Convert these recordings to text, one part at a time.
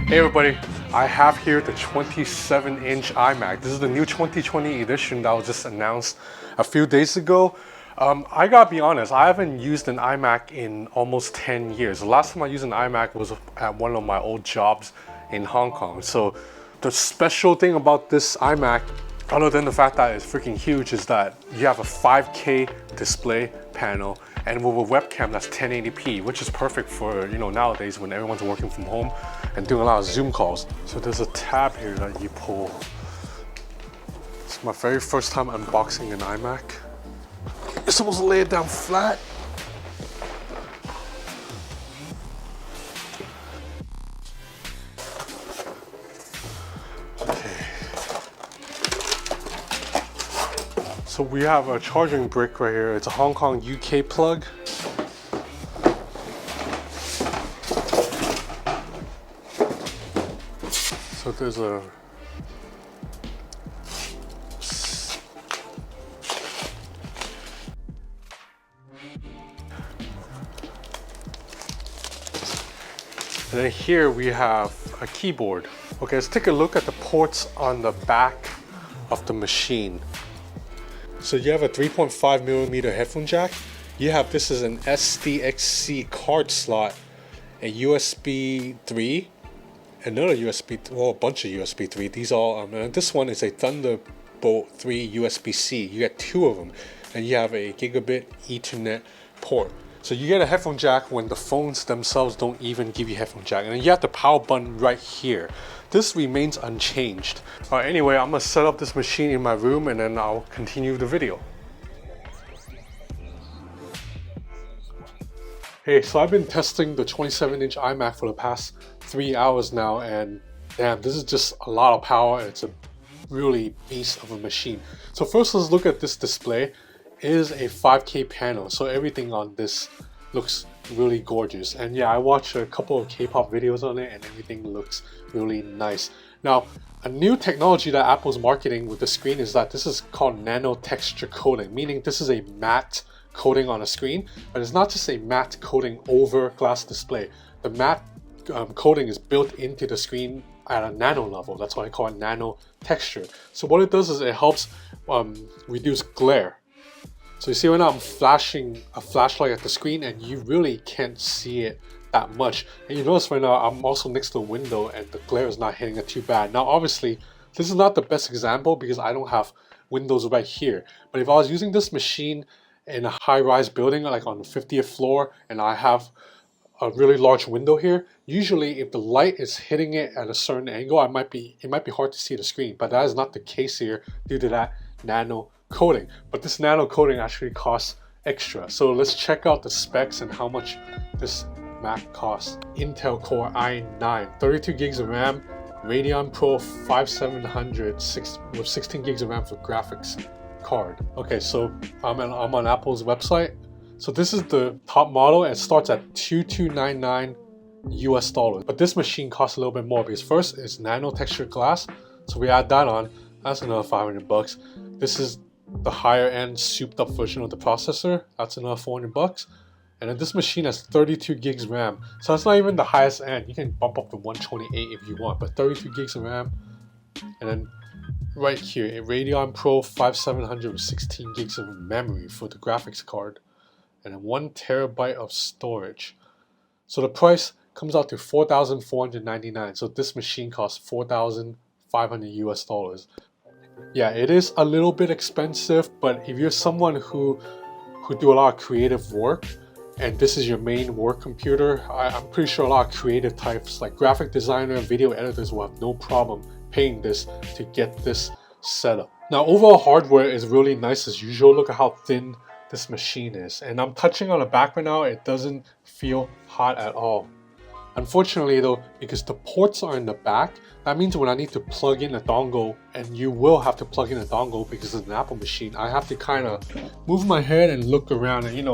Hey everybody, I have here the 27-inch iMac. This is the new 2020 edition that was just announced a few days ago. I gotta be honest, I haven't used an iMac in almost 10 years. The last time I used an iMac was at one of my old jobs in Hong Kong. So the special thing about this iMac, other than the fact that it's freaking huge, is that you have a 5K display panel and with a webcam that's 1080p, which is perfect for, nowadays when everyone's working from home and doing a lot of Zoom calls. So there's a tab here that you pull. It's my very first time unboxing an iMac. You're supposed to lay it down flat. So we have a charging brick right here. It's a Hong Kong UK plug. So there's a and then here we have a keyboard. Okay, let's take a look at the ports on the back of the machine. So you have a 3.5mm headphone jack. You have, this is an SDXC card slot, a USB 3, another USB, well, a bunch of USB 3. These all, this one is a Thunderbolt 3 USB-C. You get two of them, and you have a gigabit Ethernet port. So you get a headphone jack when the phones themselves don't even give you headphone jack. And then you have the power button right here. This remains unchanged. Anyway, I'm gonna set up this machine in my room and then I'll continue the video. Hey, so I've been testing the 27-inch iMac for the past 3 hours now, and damn, this is just a lot of power. It's a really beast of a machine. So first, let's look at this display. It is a 5K panel, so everything on this looks really gorgeous. And yeah, I watched a couple of K-pop videos on it and everything looks really nice. Now, a new technology that Apple's marketing with the screen is that this is called Nano texture coating, meaning this is a matte coating on a screen, but it's not just a matte coating over glass display. The matte coating is built into the screen at a nano level. That's why I call it nano texture. So what it does is it helps reduce glare. So you see right now I'm flashing a flashlight at the screen and you really can't see it that much. And you notice right now I'm also next to a window and the glare is not hitting it too bad. Now obviously this is not the best example because I don't have windows right here. But if I was using this machine in a high-rise building like on the 50th floor and I have a really large window here, usually if the light is hitting it at a certain angle, it might be hard to see the screen. But that is not the case here due to that nano coating. But this nano coating actually costs extra. So let's check out the specs and how much this Mac costs. Intel Core i9, 32 gigs of RAM, Radeon Pro 5700 with 16 gigs of RAM for graphics card. Okay, so I'm on Apple's website. So this is the top model and it starts at $2299 US. But this machine costs a little bit more because first it's nano texture glass. So we add that on, that's another 500 bucks. This is the higher end souped up version of the processor, that's another 400 bucks. And then this machine has 32 gigs RAM, so that's not even the highest end. You can bump up to 128 if you want, but 32 gigs of RAM. And then right here, a Radeon Pro 5700 with 16 gigs of memory for the graphics card, and then 1 terabyte of storage. So the price comes out to $4,499. So this machine costs $4,500 US. Yeah, it is a little bit expensive, but if you're someone who do a lot of creative work and this is your main work computer, I'm pretty sure a lot of creative types like graphic designer and video editors will have no problem paying this to get this set up. Now overall hardware is really nice as usual. Look at how thin this machine is, and I'm touching on the back right now. It doesn't feel hot at all. Unfortunately though, because the ports are in the back, that means when I need to plug in a dongle, and you will have to plug in a dongle because it's an Apple machine, I have to kind of move my head and look around, and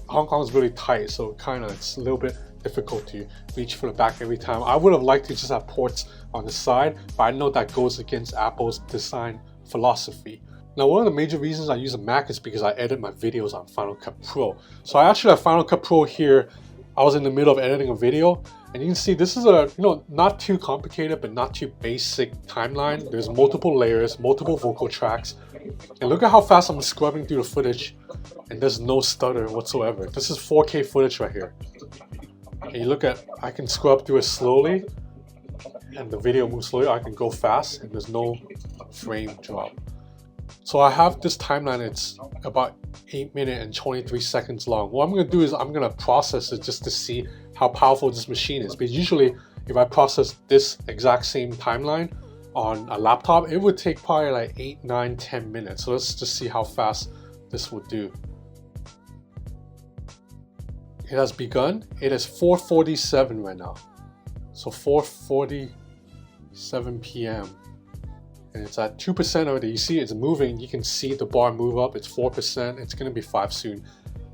Hong Kong is really tight, so it's a little bit difficult to reach for the back every time. I would have liked to just have ports on the side, but I know that goes against Apple's design philosophy. Now, one of the major reasons I use a Mac is because I edit my videos on Final Cut Pro. So I actually have Final Cut Pro here. I was in the middle of editing a video And you can see this is a, not too complicated, but not too basic timeline. There's multiple layers, multiple vocal tracks. And look at how fast I'm scrubbing through the footage. And there's no stutter whatsoever. This is 4K footage right here. And you look at, I can scrub through it slowly. And the video moves slowly. I can go fast and there's no frame drop. So I have this timeline, it's about 8 minutes and 23 seconds long. What I'm going to do is I'm going to process it just to see how powerful this machine is. But usually if I process this exact same timeline on a laptop, it would take probably like 8, 9, 10 minutes. So let's just see how fast this would do. It has begun. It is 4:47 right now. So 4:47 p.m. and it's at 2% already. You see it's moving. You can see the bar move up. It's 4%. It's going to be 5 soon.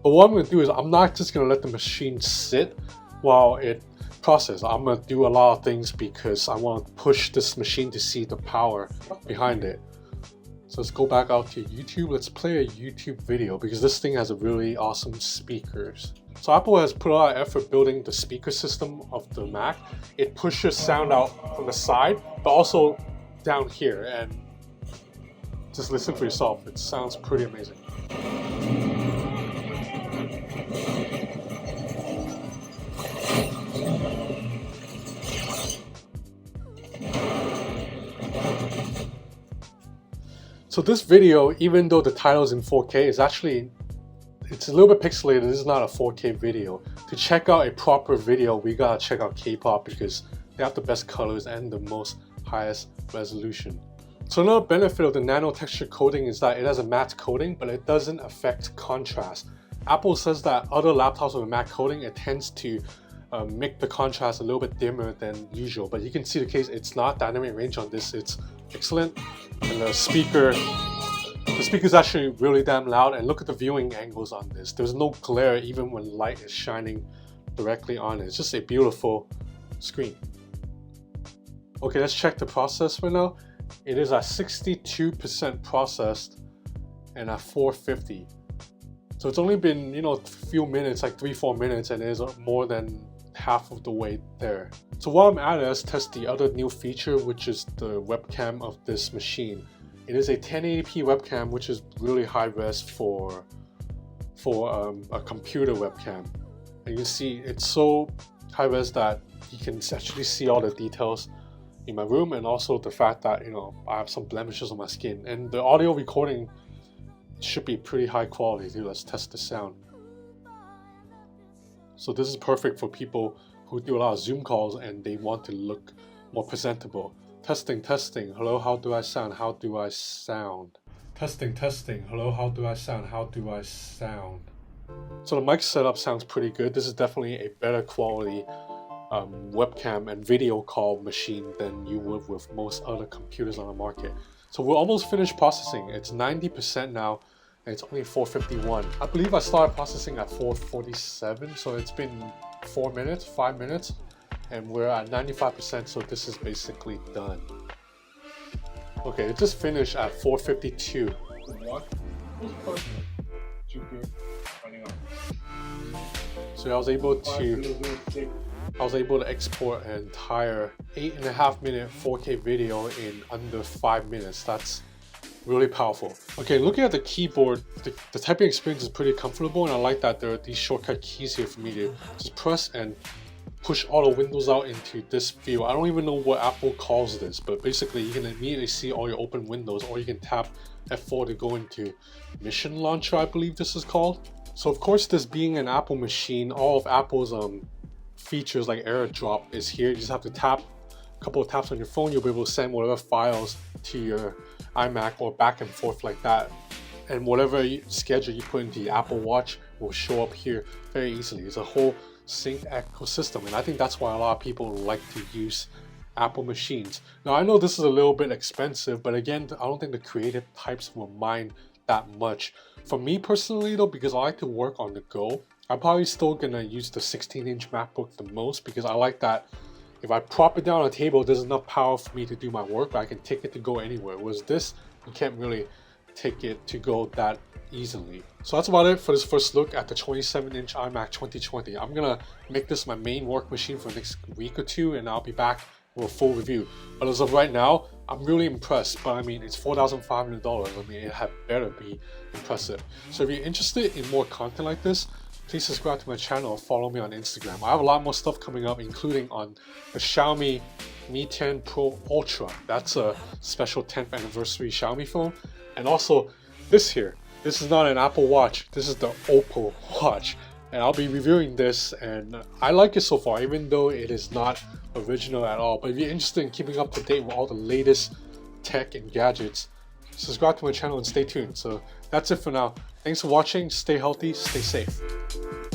But what I'm going to do is I'm not just going to let the machine sit while it processes. I'm going to do a lot of things because I want to push this machine to see the power behind it. So let's go back out to YouTube. Let's play a YouTube video because this thing has a really awesome speakers. So Apple has put a lot of effort building the speaker system of the Mac. It pushes sound out from the side, but also down here, and just listen for yourself. It sounds pretty amazing. So this video, even though the title is in 4K, is actually, it's a little bit pixelated. This is not a 4K video. To check out a proper video, we gotta check out K-pop because they have the best colors and the most highest resolution. So another benefit of the nano texture coating is that it has a matte coating, but it doesn't affect contrast. Apple says that other laptops with a matte coating, it tends to make the contrast a little bit dimmer than usual, but you can see the case, it's not dynamic range on this, it's excellent. And the speaker is actually really damn loud, and look at the viewing angles on this. There's no glare even when light is shining directly on it. It's just a beautiful screen. Okay, let's check the process right now. It is at 62% processed and at 450. So it's only been, a few minutes, like 3-4 minutes, and it is more than half of the way there. So while I'm at it, let's test the other new feature, which is the webcam of this machine. It is a 1080p webcam, which is really high res for a computer webcam. And you can see it's so high res that you can actually see all the details in my room, and also the fact that I have some blemishes on my skin. And the audio recording should be pretty high quality too. Let's test the sound. So this is perfect for people who do a lot of Zoom calls and they want to look more presentable. Testing, testing. Hello, how do I sound? How do I sound? Testing, testing. Hello, how do I sound? How do I sound? So the mic setup sounds pretty good. This is definitely a better quality webcam and video call machine than you would with most other computers on the market. So we're almost finished processing. It's 90% now. And it's only 4:51. I believe I started processing at 4:47, so it's been 4 minutes, 5 minutes, and we're at 95%, so this is basically done. Okay, it just finished at 4:52. So I was able to export an entire 8.5 minute 4K video in under 5 minutes. That's really powerful. Okay, looking at the keyboard, the typing experience is pretty comfortable, and I like that there are these shortcut keys here for me to just press and push all the windows out into this view. I don't even know what Apple calls this, but basically you can immediately see all your open windows, or you can tap F4 to go into Mission Launcher, I believe this is called. So of course, this being an Apple machine, all of Apple's features like AirDrop is here. You just have to tap a couple of taps on your phone, you'll be able to send whatever files to your iMac or back and forth like that, and whatever schedule you put into the Apple Watch will show up here very easily. It's a whole synced ecosystem, and I think that's why a lot of people like to use Apple machines. Now I know this is a little bit expensive, but again, I don't think the creative types will mind that much. For me personally though, because I like to work on the go, I'm probably still gonna use the 16-inch MacBook the most, because I like that if I prop it down on a table, there's enough power for me to do my work, but I can take it to go anywhere. Whereas this, you can't really take it to go that easily. So that's about it for this first look at the 27-inch iMac 2020. I'm gonna make this my main work machine for the next week or two, and I'll be back with a full review. But as of right now, I'm really impressed. But I mean, it's $4,500. I mean, it had better be impressive. So if you're interested in more content like this, please subscribe to my channel or follow me on Instagram. I have a lot more stuff coming up, including on the Xiaomi Mi 10 Pro Ultra. That's a special 10th anniversary Xiaomi phone. And also this here. This is not an Apple Watch. This is the Oppo Watch. And I'll be reviewing this, and I like it so far, even though it is not original at all. But if you're interested in keeping up to date with all the latest tech and gadgets, subscribe to my channel and stay tuned. So that's it for now. Thanks for watching. Stay healthy, stay safe.